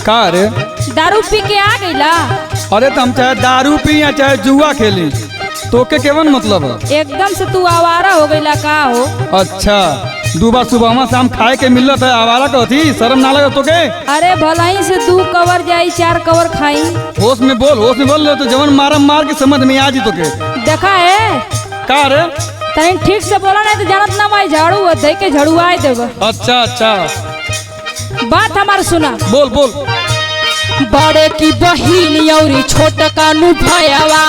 का रे? दारू पी के आ गईला? अरे तुम चाहे दारू पी या चाहे जुआ खेली, तोके केवन मतलब है? एकदम से तू आवारा हो गईला का हो? अच्छा, दुबा सुबह शाम खाए के मिलत है, आवारा कथी? शर्म ना लगा तोके? अरे भलाई से 2 कवर जाई 4 कवर खाई। होश में बोल तो जवन मारम मार के समझ में आ जी तोके। देखा है का रे? तनी ठीक से बोला नहीं तो जानत ना भाई झाड़ू दे के झड़ुआई देब। अच्छा अच्छा, बात हमार सुना। बोल बोल। बड़े की बहिन औरी छोट का नु भयावा,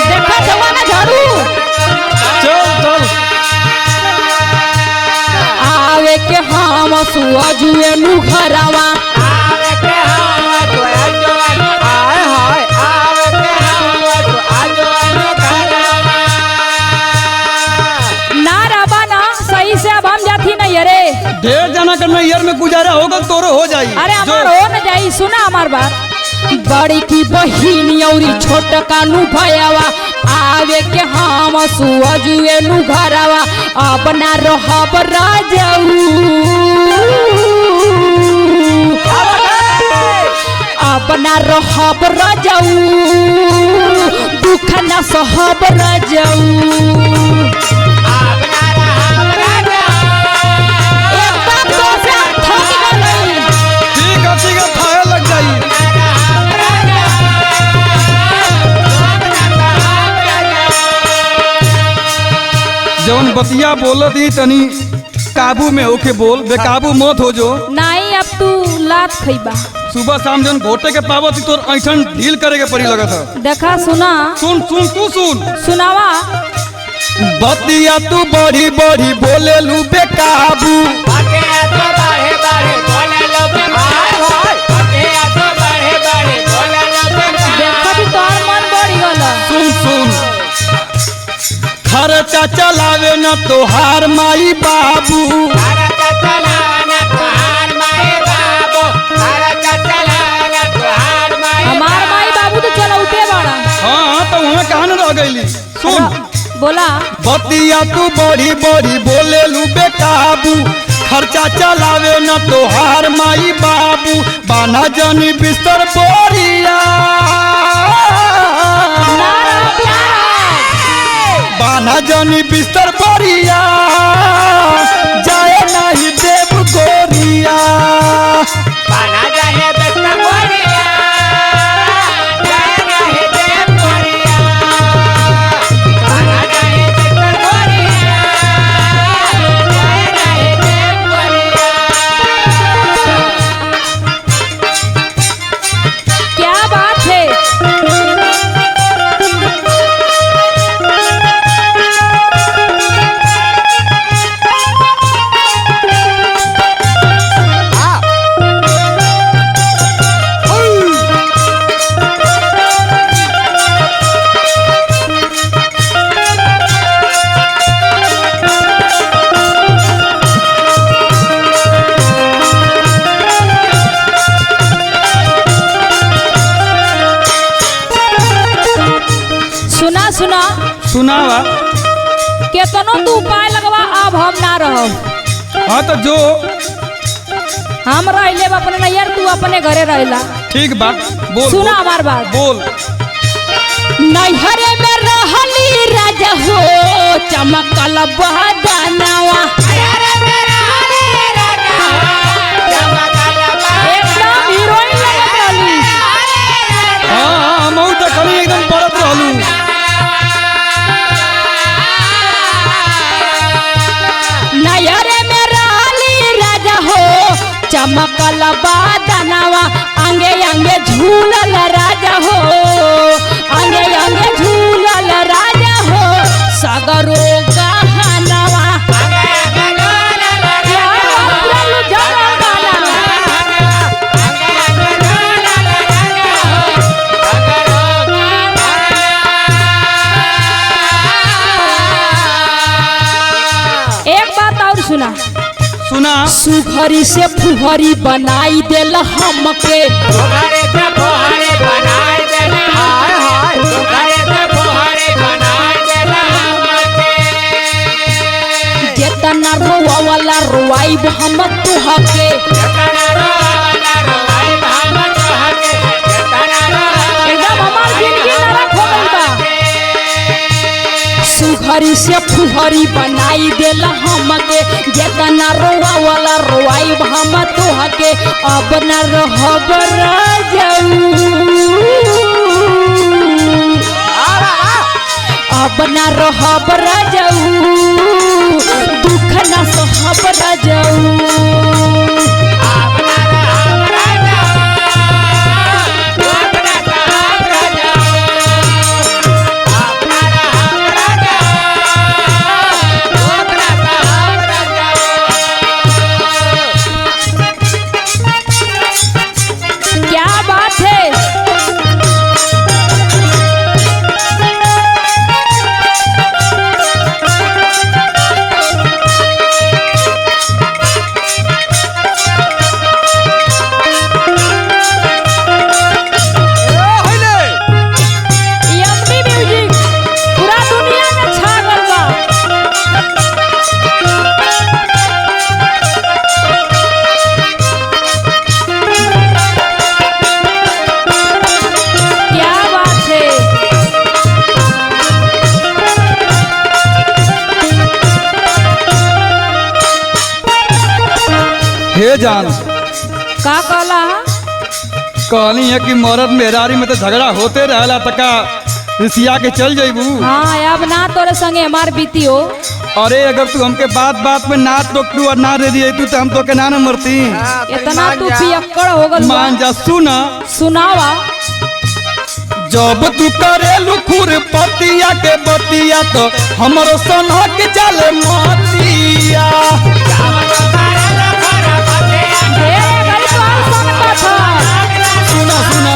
देखा जवाना झाड़ू चल चल। आवे के हम सुआ जुए नु घरावा, ढेर जाना करना ईयर में गुजारा होगा तोरो हो जाई। अरे हमार हो न जाई, सुना हमार बात। बड़ी की बहिन औरी छोट का नु भयावा, आवे के हम सुआ जुए नु घरावा, अपना रहब राजाऊ, अपना रहब राजाऊ, दुख न सहब राजाऊ। ठीक है खाए लग जाई। जवन बतिया बोलत ही तनी काबू में होके बोल, बेकाबू मत हो जो। नहीं अब तू लात खइबा। सुबह शाम जन घोटे के पावत तोर ऐठन ढील करे के पड़ी लगत है। देखा सुना। सुन सुन तू सुन। सुनावा। बतिया तू बड़ी बड़ी बोले लू बेकाबू, सुन सुन। खर्चा चलावे न तोहार माई बाबू, हमार माई बाबू तो चलौते बड़ा। हाँ तो वहाँ कहाँ न रह गईली। सुन बोला। बतिया तू बड़ी बड़ी बोले लू बेकाबू, खर्चा चलावे न तोहार माई बाबू, बाना जानी बिस्तर बोरिया, बाना जानी बिस्तर बोरिया, जाए नहीं देव गोरिया, बाना जाए बिस्तर बोरिया, जाए नहीं देव गोरिया, बाना जाए बिस्तर बोरिया, जाए नहीं देव गोरिया। क्या बात है? सुनावा। केतनो तू उपाय लगवा, अब हम ना रहब। हाँ तो जो हम रहले अपने नैयर, तू अपने घरे रहला। ठीक बात बोल। सुना हमार बात। बोल। नैहरे में रहली राजा हो, चमकल बदनवा, एकदम हीरोइन लगत रहली। हाँ हम देखली एकदम पड़त रहलू। नैहरे में रहली राजा हो, चमकल बदनवा, अंगे अंगे झूलल राजा हो, अंगे अंगे झूलल राजा हो, सगरो गहनवा। एक बात और सुना। सुना। सुघरी से फुहरी बनाई देल हमके, जितना रोवा वाला रोवा रोवाई हम तुहके एकदम हमार जिंदगी नरक हो गई बा। सुघरी से फुहरी बनाई देला हमके जेतना रोवा वाला रोवाई हम तुहके अब न रहब राजऊ अब न रहब राजऊ दुख न सहब राजऊ क्या बात है। यम्मी म्यूजिक पूरा दुनिया में छा गल बा। क्या बात है। हे जान, का कहला कहनी है कि मर्द मेहरारी में तो झगड़ा होते रहला तका रिसिया के चल जइबू। हाँ अब ना तोरे संगे हमार बीती हो। अरे अगर तू हमके बात बात में ना टोकतू और ना दे दिए तू तो हम तो के ना न मरती। इतना तू पियक्कड़ हो गल बा। मान जा सुना, सुनावा। जब तू करेलू खुर पतिया के बतिया तो हमरो सनक चले मतिया। ढेर गरीब वाला सन का था। सुना सुना,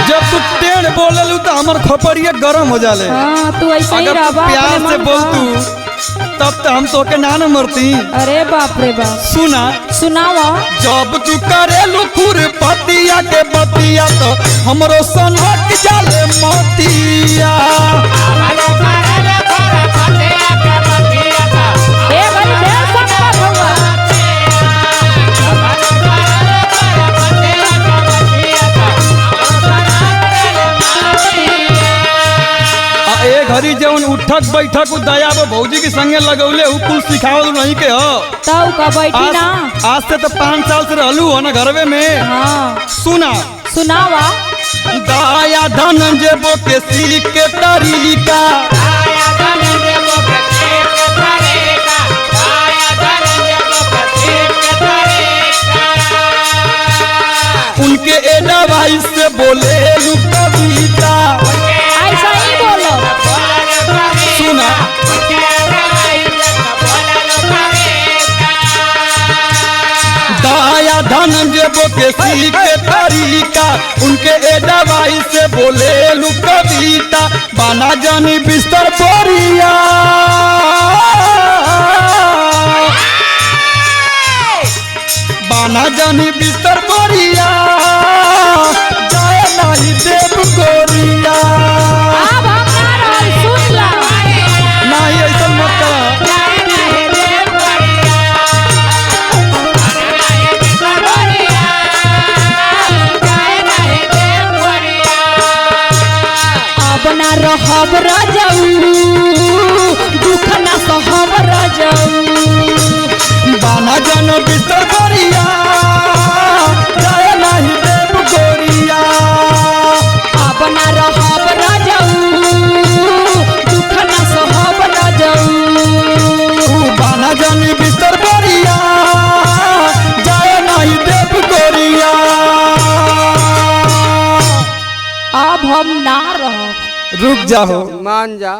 जब तू टेढ़ बोललू तो हमर खोपड़िया गरम हो जाले। हाँ तू ऐसे ही अगर रह तू बा, प्यार अपने से मन बोल का। तू तब तो हम तो के ना न मरती। अरे बाप रे बाप। सुना, सुनावा। जब तू करेलू खुर पतिया के बतिया तो हमरो सनक चले मतिया। ए गरीब ढेर सन का होगा। ए घड़ी जौन उठक बैठक उ दया वो भौजी के संगे लगौले उ कुल सिखावल नहीं के हो। तब का बैठी ना। आज से तो 5 साल से रहलू हो ना घरवे में। हाँ सुना, सुनावा। दाया धन जेबो के सीख के तरीका उनके एडवाइस से बोले लू कविता। ऐसा ही बोलो। सुना, दाया धन जेबो के सीख के तरीका उनके एडवाइस से बोले लू कविता। बाना जानी बिस्तर बोरिया बाना जानी बिस्तर बोरिया जाए नहीं देव गोरिया। अब हम ना रहल, सुन ला। नहीं ऐसा मत करा। अब ना रहब राजऊ दुख ना सहब राजऊ बाना जन बिस्तर गोरिया जाए नहीं देव गोरिया। अब ना रहब राजऊ दुख ना सहब राजऊ बाना जन बिस्तर गोरिया जाए नहीं देव गोरिया। अब हम ना रहब। रुक जाओ, मान जा।